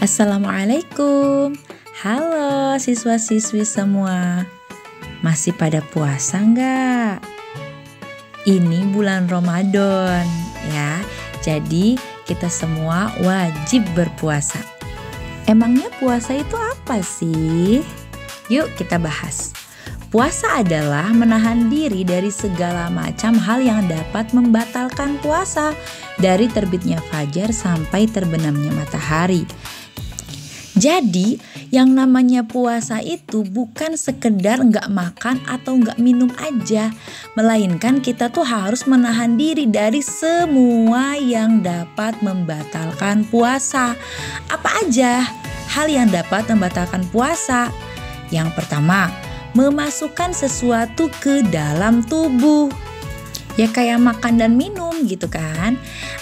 Assalamualaikum. Halo siswa-siswi semua. Masih pada puasa nggak? Ini bulan Ramadan ya. Jadi kita semua wajib berpuasa. Emangnya puasa itu apa sih? Yuk kita bahas. Puasa adalah menahan diri dari segala macam hal yang dapat membatalkan puasa, dari terbitnya fajar sampai terbenamnya matahari. Jadi yang namanya puasa itu bukan sekedar nggak makan atau nggak minum aja, melainkan kita tuh harus menahan diri dari semua yang dapat membatalkan puasa. Apa aja hal yang dapat membatalkan puasa? Yang pertama, memasukkan sesuatu ke dalam tubuh. Ya kayak makan dan minum gitu kan.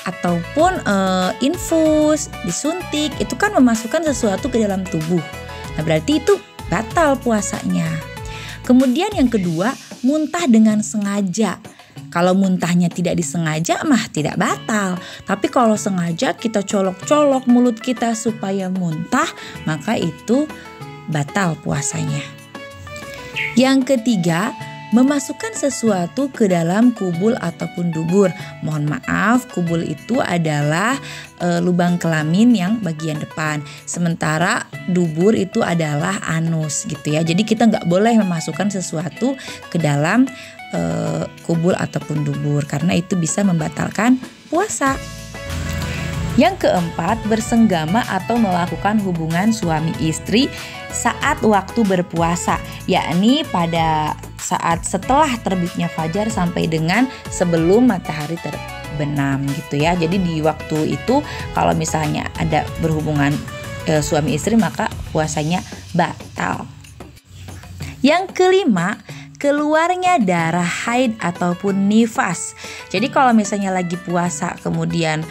Ataupun infus, disuntik, itu kan memasukkan sesuatu ke dalam tubuh. Nah berarti itu batal puasanya. Kemudian yang kedua, muntah dengan sengaja. Kalau muntahnya tidak disengaja mah tidak batal. Tapi kalau sengaja kita colok-colok mulut kita supaya muntah, maka itu batal puasanya. Yang ketiga, memasukkan sesuatu ke dalam kubul ataupun dubur. Mohon maaf, kubul itu adalah lubang kelamin yang bagian depan. Sementara dubur itu adalah anus gitu ya. Jadi kita nggak boleh memasukkan sesuatu ke dalam kubul ataupun dubur karena itu bisa membatalkan puasa. Yang keempat, bersenggama atau melakukan hubungan suami istri saat waktu berpuasa, yakni pada saat setelah terbitnya fajar sampai dengan sebelum matahari terbenam gitu ya. Jadi di waktu itu kalau misalnya ada berhubungan suami istri maka puasanya batal. Yang kelima, keluarnya darah haid ataupun nifas. Jadi kalau misalnya lagi puasa kemudian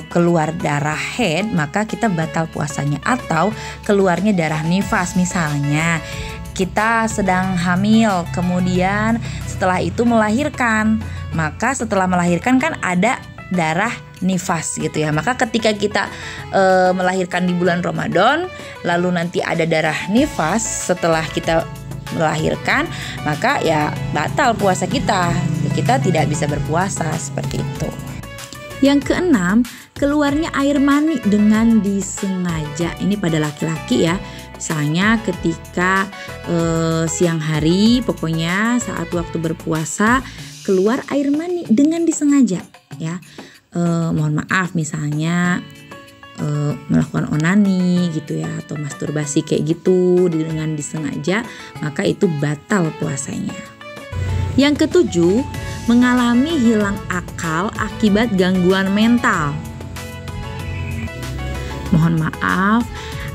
keluar darah haid, maka kita batal puasanya. Atau keluarnya darah nifas, misalnya kita sedang hamil kemudian setelah itu melahirkan, maka setelah melahirkan kan ada darah nifas gitu ya. Maka ketika kita melahirkan di bulan Ramadan lalu nanti ada darah nifas setelah kita melahirkan, maka ya batal puasa kita. Kita tidak bisa berpuasa seperti itu. Yang keenam, keluarnya air mani dengan disengaja. Ini pada laki-laki ya. Misalnya ketika siang hari, pokoknya saat waktu berpuasa keluar air mani dengan disengaja ya. Mohon maaf misalnya melakukan onani gitu ya, atau masturbasi kayak gitu dengan disengaja, maka itu batal puasanya. Yang ketujuh, mengalami hilang akal akibat gangguan mental. Mohon maaf,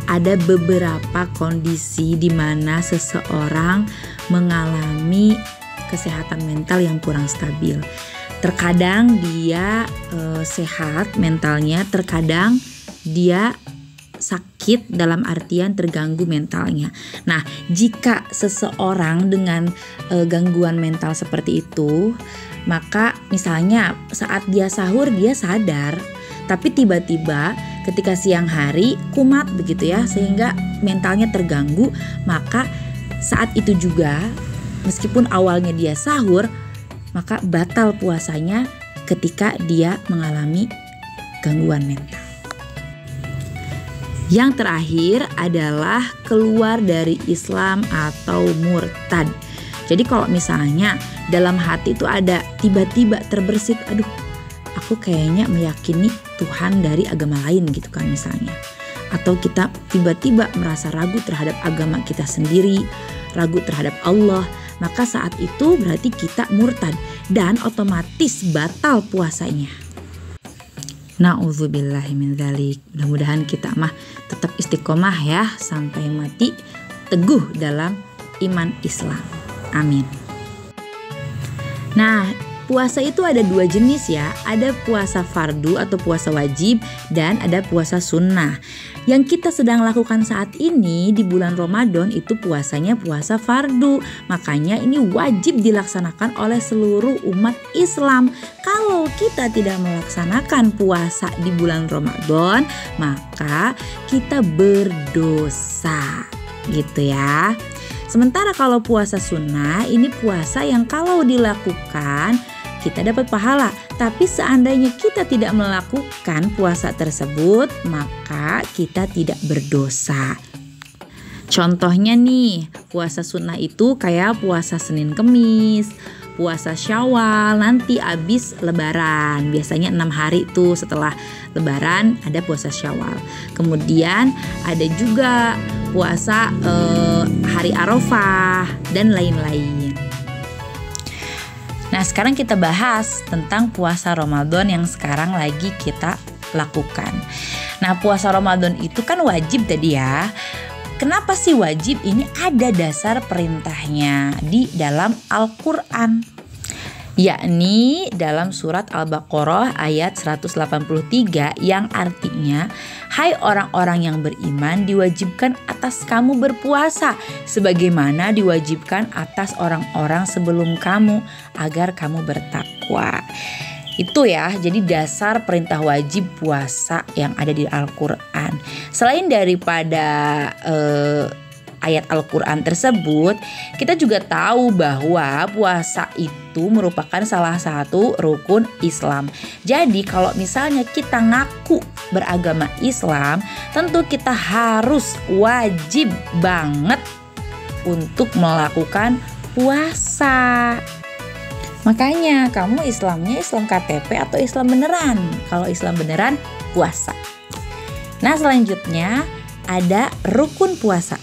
ada beberapa kondisi di mana seseorang mengalami kesehatan mental yang kurang stabil. Terkadang dia sehat mentalnya, terkadang dia sakit dalam artian terganggu mentalnya. Nah, jika seseorang dengan gangguan mental seperti itu, maka misalnya saat dia sahur dia sadar, tapi tiba-tiba ketika siang hari kumat begitu ya, sehingga mentalnya terganggu, maka saat itu juga meskipun awalnya dia sahur, maka batal puasanya ketika dia mengalami gangguan mental. Yang terakhir adalah keluar dari Islam atau murtad. Jadi kalau misalnya dalam hati itu ada tiba-tiba terbersit, aduh aku kayaknya meyakini Tuhan dari agama lain gitu kan misalnya. Atau kita tiba-tiba merasa ragu terhadap agama kita sendiri, ragu terhadap Allah, maka saat itu berarti kita murtad dan otomatis batal puasanya. Na'udzubillahi min dzalik. Mudah-mudahan kita mah tetap istiqomah ya sampai mati teguh dalam iman Islam. Amin. Nah, puasa itu ada 2 jenis ya. Ada puasa fardu atau puasa wajib dan ada puasa sunnah. Yang kita sedang lakukan saat ini di bulan Ramadan itu puasanya puasa fardu. Makanya ini wajib dilaksanakan oleh seluruh umat Islam. Kalau kita tidak melaksanakan puasa di bulan Ramadan, maka kita berdosa. Gitu ya. Sementara kalau puasa sunnah ini puasa yang kalau dilakukan kita dapat pahala. Tapi seandainya kita tidak melakukan puasa tersebut maka kita tidak berdosa. Contohnya nih, puasa sunnah itu kayak puasa Senin Kemis, puasa Syawal nanti habis Lebaran. Biasanya 6 hari tuh setelah Lebaran ada puasa Syawal. Kemudian ada juga puasa hari Arafah dan lain-lain. Nah, sekarang kita bahas tentang puasa Ramadan yang sekarang lagi kita lakukan. Nah, puasa Ramadan itu kan wajib tadi ya. Kenapa sih wajib? Ini ada dasar perintahnya di dalam Al-Quran. Yakni dalam surat Al-Baqarah ayat 183 yang artinya, hai orang-orang yang beriman diwajibkan atas kamu berpuasa sebagaimana diwajibkan atas orang-orang sebelum kamu agar kamu bertakwa. Itu ya, jadi dasar perintah wajib puasa yang ada di Al-Quran. Selain daripada ayat Al-Quran tersebut, kita juga tahu bahwa puasa itu merupakan salah satu rukun Islam. Jadi kalau misalnya kita ngaku beragama Islam, tentu kita harus wajib banget untuk melakukan puasa. Makanya kamu Islamnya Islam KTP atau Islam beneran? Kalau Islam beneran, puasa. Nah, selanjutnya ada rukun puasa.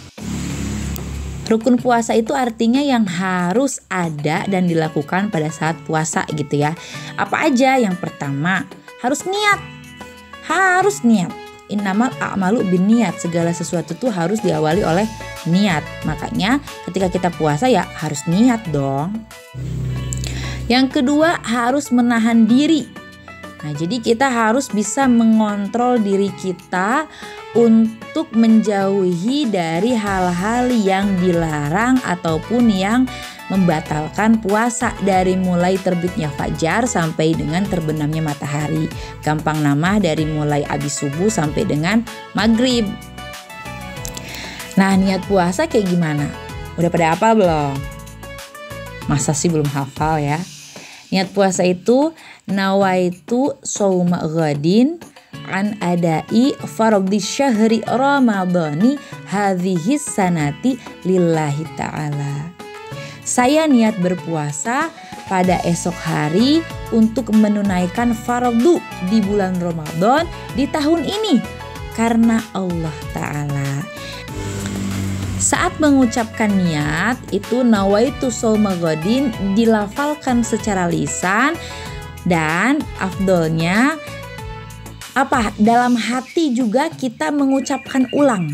Rukun puasa itu artinya yang harus ada dan dilakukan pada saat puasa gitu ya. Apa aja? Yang pertama, harus niat. Harus niat. Innamal a'malu binniyat. Segala sesuatu tuh harus diawali oleh niat. Makanya ketika kita puasa ya harus niat dong. Yang kedua, harus menahan diri. Nah, jadi kita harus bisa mengontrol diri kita untuk menjauhi dari hal-hal yang dilarang ataupun yang membatalkan puasa, dari mulai terbitnya fajar sampai dengan terbenamnya matahari. Gampang nama dari mulai habis subuh sampai dengan maghrib. Nah, niat puasa kayak gimana? Udah pada hafal belum? Masa sih belum hafal ya? Niat puasa itu nawaitu shauma ghadin an adai fardhi syahri ramadhani hadhihi sanati lillahi ta'ala. Saya niat berpuasa pada esok hari untuk menunaikan fardu di bulan Ramadan di tahun ini karena Allah Ta'ala. Saat mengucapkan niat itu nawaitu shauma ghadin dilafalkan secara lisan dan afdolnya dalam hati juga kita mengucapkan ulang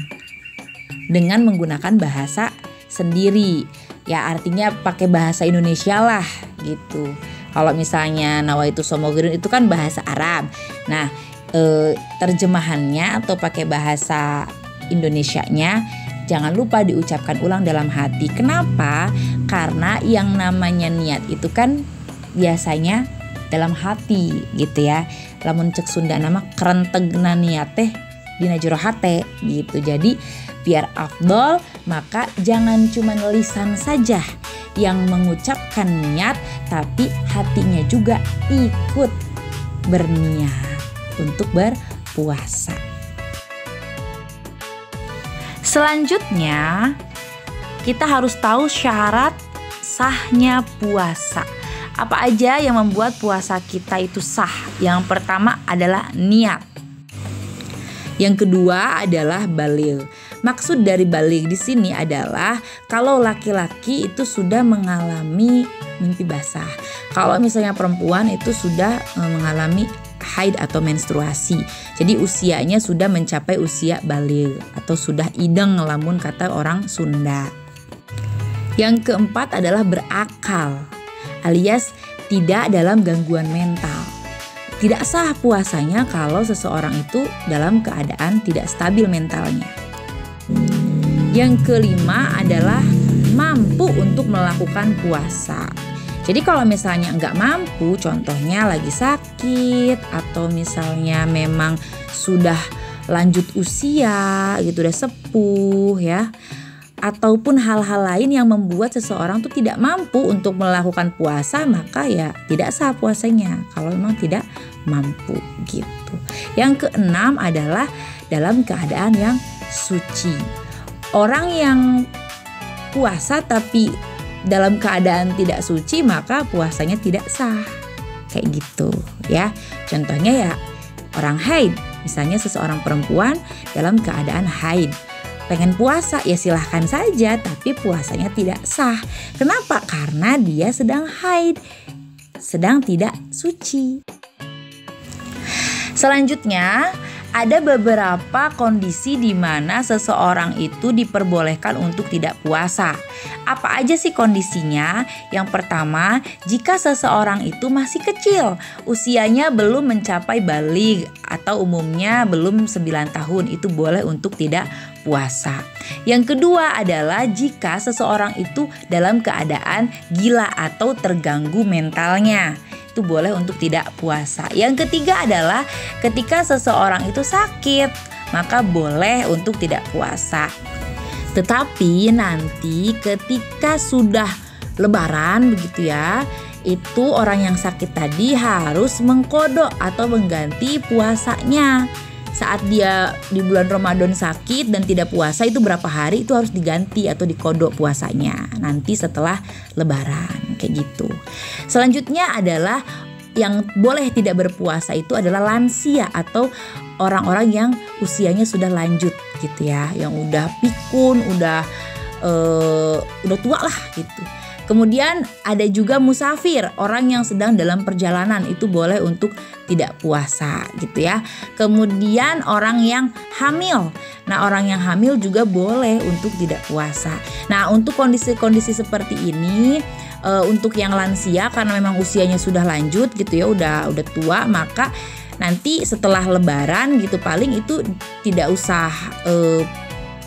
dengan menggunakan bahasa sendiri. Ya artinya pakai bahasa Indonesia lah gitu. Kalau misalnya nawaitu shauma ghadin itu kan bahasa Arab. Nah, terjemahannya atau pakai bahasa Indonesianya jangan lupa diucapkan ulang dalam hati. Kenapa? Karena yang namanya niat itu kan biasanya dalam hati gitu ya. Lamun cek Sunda nama kerentegna niat teh dina jero hate gitu. Jadi biar afdol maka jangan cuma lisan saja yang mengucapkan niat, tapi hatinya juga ikut berniat untuk berpuasa. Selanjutnya, kita harus tahu syarat sahnya puasa. Apa aja yang membuat puasa kita itu sah? Yang pertama adalah niat. Yang kedua adalah baligh. Maksud dari baligh di sini adalah kalau laki-laki itu sudah mengalami mimpi basah. Kalau misalnya perempuan itu sudah mengalami haid atau menstruasi. Jadi usianya sudah mencapai usia baligh atau sudah ideng lamun kata orang Sunda. Yang keempat adalah berakal, alias tidak dalam gangguan mental. Tidak sah puasanya kalau seseorang itu dalam keadaan tidak stabil mentalnya. Yang kelima adalah mampu untuk melakukan puasa. Jadi kalau misalnya nggak mampu, contohnya lagi sakit atau misalnya memang sudah lanjut usia gitu, udah sepuh ya, ataupun hal-hal lain yang membuat seseorang tuh tidak mampu untuk melakukan puasa, maka ya tidak sah puasanya kalau memang tidak mampu gitu. Yang keenam adalah dalam keadaan yang suci. Orang yang puasa tapi dalam keadaan tidak suci, maka puasanya tidak sah. Kayak gitu ya. Contohnya ya orang haid. Misalnya seseorang perempuan dalam keadaan haid. Pengen puasa ya silahkan saja, tapi puasanya tidak sah. Kenapa? Karena dia sedang haid, sedang tidak suci. Selanjutnya, ada beberapa kondisi di mana seseorang itu diperbolehkan untuk tidak puasa. Apa aja sih kondisinya? Yang pertama, jika seseorang itu masih kecil, usianya belum mencapai baligh atau umumnya belum 9 tahun, itu boleh untuk tidak puasa. Yang kedua adalah jika seseorang itu dalam keadaan gila atau terganggu mentalnya, itu boleh untuk tidak puasa. Yang ketiga adalah ketika seseorang itu sakit, maka boleh untuk tidak puasa. Tetapi nanti ketika sudah lebaran begitu ya, itu orang yang sakit tadi harus mengqadha atau mengganti puasanya. Saat dia di bulan Ramadan sakit dan tidak puasa, itu berapa hari itu harus diganti atau diqadha puasanya nanti setelah lebaran, kayak gitu. Selanjutnya adalah yang boleh tidak berpuasa itu adalah lansia atau orang-orang yang usianya sudah lanjut gitu ya, yang udah pikun, udah tua lah gitu. Kemudian ada juga musafir, orang yang sedang dalam perjalanan, itu boleh untuk tidak puasa gitu ya. Kemudian orang yang hamil. Nah, orang yang hamil juga boleh untuk tidak puasa. Nah, untuk kondisi-kondisi seperti ini, untuk yang lansia karena memang usianya sudah lanjut gitu ya, udah tua, maka nanti setelah lebaran gitu paling itu tidak usah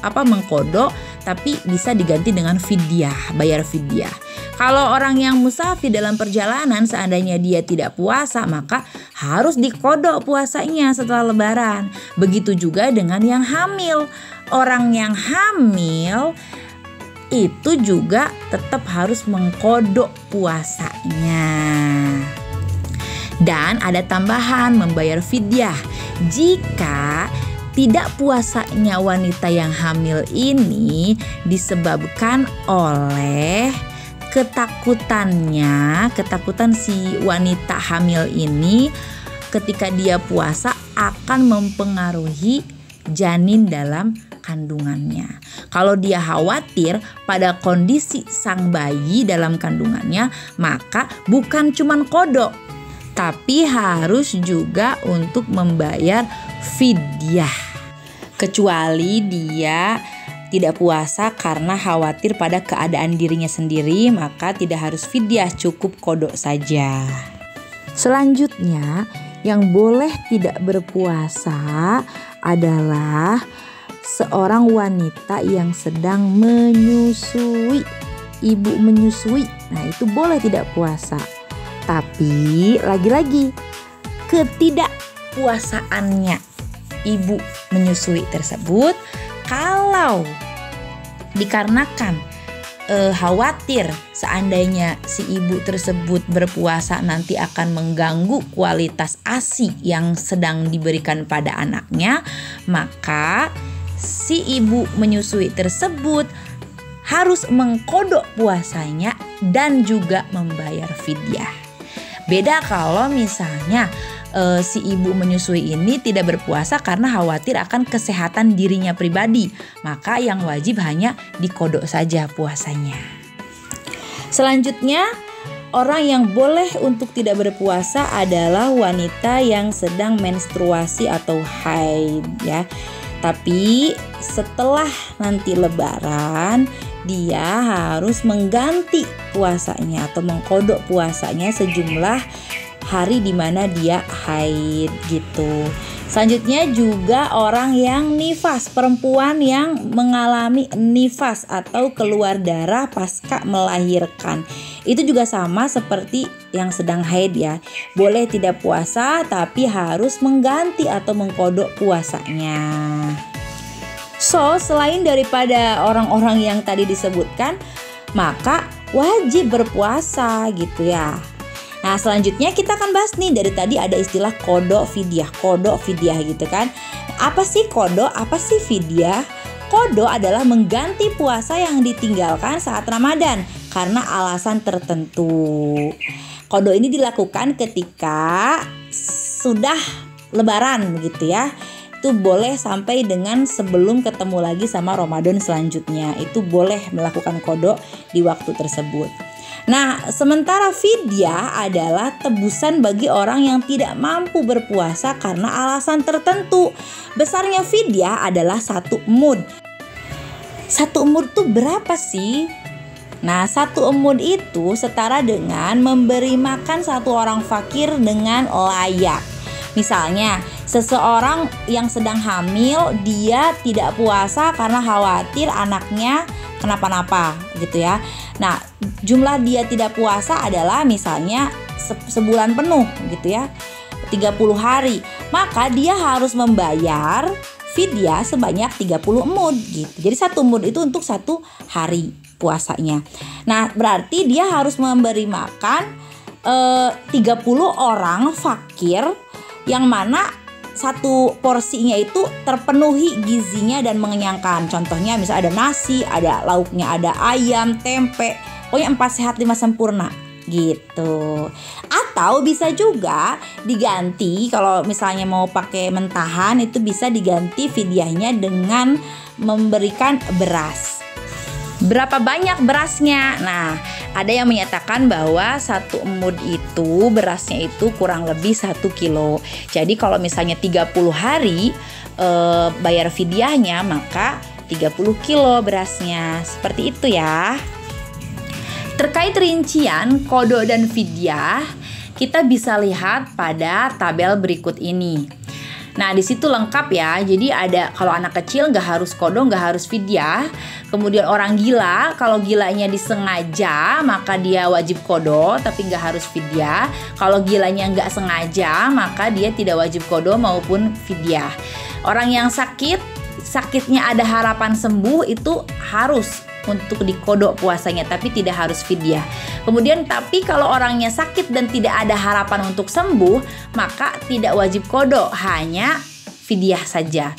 mengqadha, tapi bisa diganti dengan fidyah, bayar fidyah. Kalau orang yang musafir dalam perjalanan, seandainya dia tidak puasa, maka harus diqadha puasanya setelah lebaran. Begitu juga dengan yang hamil. Orang yang hamil itu juga tetap harus mengqadha puasanya. Dan ada tambahan membayar fidyah jika tidak puasanya wanita yang hamil ini disebabkan oleh ketakutan si wanita hamil ini ketika dia puasa akan mempengaruhi janin dalam kandungannya. Kalau dia khawatir pada kondisi sang bayi dalam kandungannya, maka bukan cuma qadha, tapi harus juga untuk membayar fidyah. Kecuali dia tidak puasa karena khawatir pada keadaan dirinya sendiri, maka tidak harus fidyah, cukup qadha saja. Selanjutnya, yang boleh tidak berpuasa adalah seorang wanita yang sedang menyusui, ibu menyusui. Nah, itu boleh tidak puasa. Tapi lagi-lagi ketidakpuasaannya ibu menyusui tersebut kalau dikarenakan khawatir seandainya si ibu tersebut berpuasa nanti akan mengganggu kualitas ASI yang sedang diberikan pada anaknya, maka si ibu menyusui tersebut harus mengqadha puasanya dan juga membayar fidyah. Beda kalau misalnya si ibu menyusui ini tidak berpuasa karena khawatir akan kesehatan dirinya pribadi, maka yang wajib hanya diqadha saja puasanya. Selanjutnya, orang yang boleh untuk tidak berpuasa adalah wanita yang sedang menstruasi atau haid ya. Tapi setelah nanti lebaran dia harus mengganti puasanya atau mengkodok puasanya sejumlah hari di mana dia haid gitu. Selanjutnya juga orang yang nifas, perempuan yang mengalami nifas atau keluar darah pasca melahirkan. Itu juga sama seperti yang sedang haid ya. Boleh tidak puasa tapi harus mengganti atau mengkodok puasanya. So, selain daripada orang-orang yang tadi disebutkan, maka wajib berpuasa gitu ya. Nah, selanjutnya kita akan bahas nih, dari tadi ada istilah kodok fidyah gitu kan. Apa sih kodok? Apa sih fidyah? Kodok adalah mengganti puasa yang ditinggalkan saat Ramadan karena alasan tertentu. Kodok ini dilakukan ketika sudah lebaran gitu ya. Itu boleh sampai dengan sebelum ketemu lagi sama Ramadan selanjutnya. Itu boleh melakukan kodok di waktu tersebut. Nah, sementara fidyah adalah tebusan bagi orang yang tidak mampu berpuasa karena alasan tertentu. Besarnya fidyah adalah 1 mud. 1 mud itu berapa sih? Nah, 1 mud itu setara dengan memberi makan 1 orang fakir dengan layak. Misalnya, seseorang yang sedang hamil, dia tidak puasa karena khawatir anaknya kenapa-napa gitu ya. Nah, jumlah dia tidak puasa adalah misalnya sebulan penuh gitu ya, 30 hari. Maka dia harus membayar fidyah sebanyak 30 mud gitu. Jadi 1 mud itu untuk 1 hari puasanya. Nah, berarti dia harus memberi makan 30 orang fakir yang mana 1 porsinya itu terpenuhi gizinya dan mengenyangkan. Contohnya misalnya ada nasi, ada lauknya, ada ayam, tempe. Pokoknya 4 sehat 5 sempurna gitu. Atau bisa juga diganti, kalau misalnya mau pakai mentahan itu bisa diganti fidyahnya dengan memberikan beras. Berapa banyak berasnya? Nah, ada yang menyatakan bahwa 1 mud itu berasnya itu kurang lebih 1 kilo. Jadi kalau misalnya 30 hari bayar fidyahnya, maka 30 kilo berasnya. Seperti itu ya. Terkait rincian kodok dan fidyah, kita bisa lihat pada tabel berikut ini. Nah, di situ lengkap ya. Jadi ada kalau anak kecil nggak harus kodok, nggak harus fidyah. Kemudian orang gila, kalau gilanya disengaja maka dia wajib kodok tapi nggak harus fidyah. Kalau gilanya nggak sengaja maka dia tidak wajib kodok maupun fidyah. Orang yang sakitnya ada harapan sembuh itu harus untuk dikodok puasanya tapi tidak harus fidyah. Kemudian tapi kalau orangnya sakit dan tidak ada harapan untuk sembuh, maka tidak wajib kodok, hanya fidyah saja.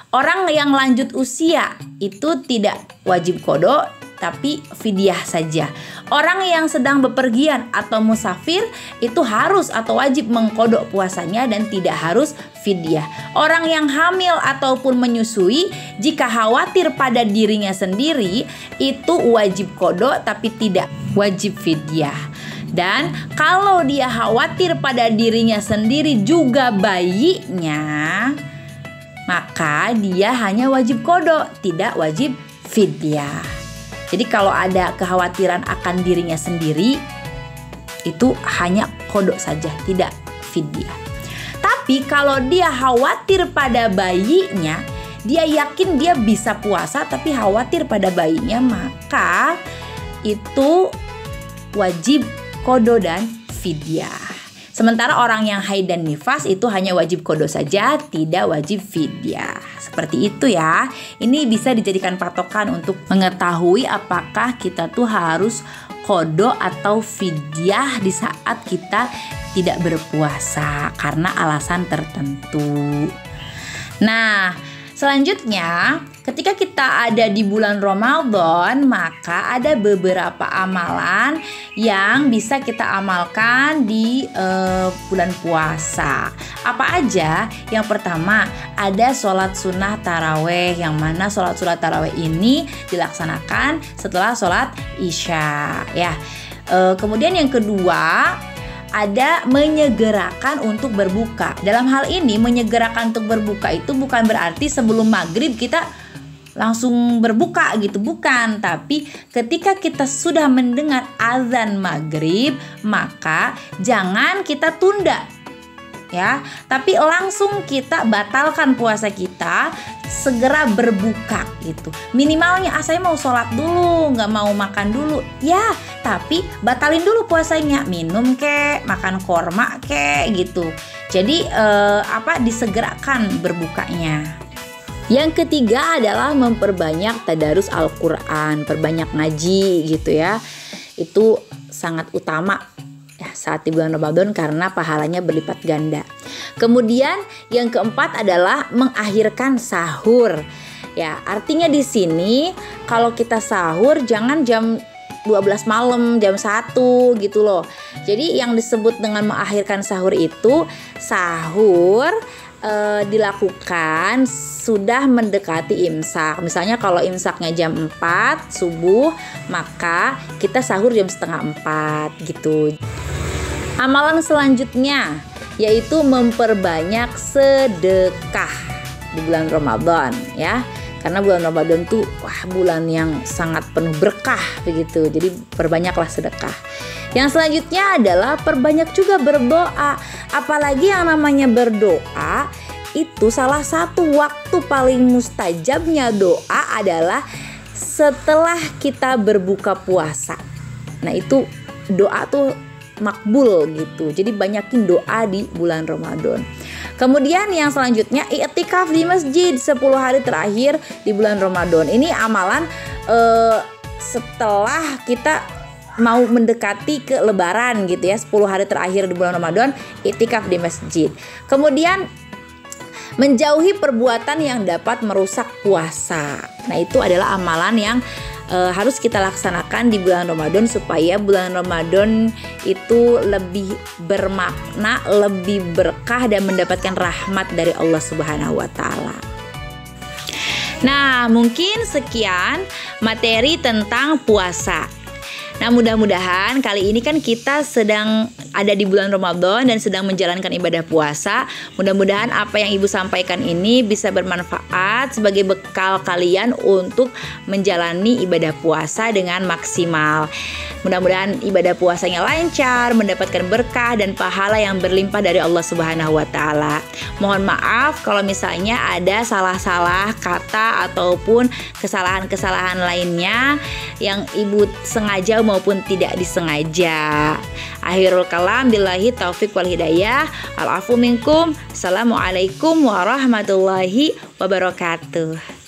Orang yang lanjut usia itu tidak wajib kodok tapi fidyah saja. Orang yang sedang bepergian atau musafir itu harus atau wajib mengkodok puasanya dan tidak harus fidyah. Orang yang hamil ataupun menyusui, jika khawatir pada dirinya sendiri itu wajib kodok tapi tidak wajib fidyah. Dan kalau dia khawatir pada dirinya sendiri juga bayinya, maka dia hanya wajib kodok, tidak wajib fidyah. Jadi kalau ada kekhawatiran akan dirinya sendiri, itu hanya kodok saja, tidak fidyah. Tapi kalau dia khawatir pada bayinya, dia yakin dia bisa puasa tapi khawatir pada bayinya, maka itu wajib kodok dan fidyah. Sementara orang yang haid dan nifas itu hanya wajib kodok saja, tidak wajib fidyah. Seperti itu ya. Ini bisa dijadikan patokan untuk mengetahui apakah kita tuh harus kodok atau fidyah di saat kita tidak berpuasa karena alasan tertentu. Nah, selanjutnya, ketika kita ada di bulan Ramadan, maka ada beberapa amalan yang bisa kita amalkan di bulan puasa. Apa aja? Yang pertama, ada sholat sunnah taraweh, yang mana sholat taraweh ini dilaksanakan setelah sholat isya. Ya. Kemudian yang kedua, ada menyegerakan untuk berbuka. Dalam hal ini menyegerakan untuk berbuka itu bukan berarti sebelum maghrib kita langsung berbuka gitu, bukan. Tapi ketika kita sudah mendengar azan maghrib, maka jangan kita tunda ya, tapi langsung kita batalkan puasa kita, segera berbuka gitu. Minimalnya saya mau sholat dulu, nggak mau makan dulu ya, tapi batalin dulu puasanya, minum kek, makan korma kek gitu. Jadi disegerakan berbukanya. Yang ketiga adalah memperbanyak tadarus Al-Quran, perbanyak ngaji gitu ya. Itu sangat utama ya saat di bulan Ramadan karena pahalanya berlipat ganda. Kemudian yang keempat adalah mengakhirkan sahur. Ya, artinya di sini kalau kita sahur jangan jam 12 malam, jam 1 gitu loh. Jadi yang disebut dengan mengakhirkan sahur itu sahur dilakukan sudah mendekati imsak. Misalnya kalau imsaknya jam 4 subuh, maka kita sahur jam setengah 4 gitu. Amalan selanjutnya yaitu memperbanyak sedekah di bulan Ramadan ya. Karena bulan Ramadan tuh bulan yang sangat penuh berkah begitu. Jadi perbanyaklah sedekah. Yang selanjutnya adalah perbanyak juga berdoa. Apalagi yang namanya berdoa itu salah satu waktu paling mustajabnya doa adalah setelah kita berbuka puasa. Nah itu doa tuh makbul gitu. Jadi banyakin doa di bulan Ramadan. Kemudian yang selanjutnya i'tikaf di masjid 10 hari terakhir di bulan Ramadan. Ini amalan setelah kita mau mendekati ke lebaran gitu ya, 10 hari terakhir di bulan Ramadan, i'tikaf di masjid. Kemudian menjauhi perbuatan yang dapat merusak puasa. Nah itu adalah amalan yang harus kita laksanakan di bulan Ramadan supaya bulan Ramadan itu lebih bermakna, lebih berkah dan mendapatkan rahmat dari Allah Subhanahu wa taala. Nah, mungkin sekian materi tentang puasa. Nah, mudah-mudahan kali ini kan kita sedang ada di bulan Ramadan dan sedang menjalankan ibadah puasa. Mudah-mudahan apa yang Ibu sampaikan ini bisa bermanfaat sebagai bekal kalian untuk menjalani ibadah puasa dengan maksimal. Mudah-mudahan ibadah puasanya lancar, mendapatkan berkah dan pahala yang berlimpah dari Allah Subhanahu wa taala. Mohon maaf kalau misalnya ada salah-salah kata ataupun kesalahan-kesalahan lainnya yang Ibu sengaja maupun tidak disengaja. Akhirul kalam, billahi taufik wal hidayah. Al-afu minkum. Assalamualaikum warahmatullahi wabarakatuh.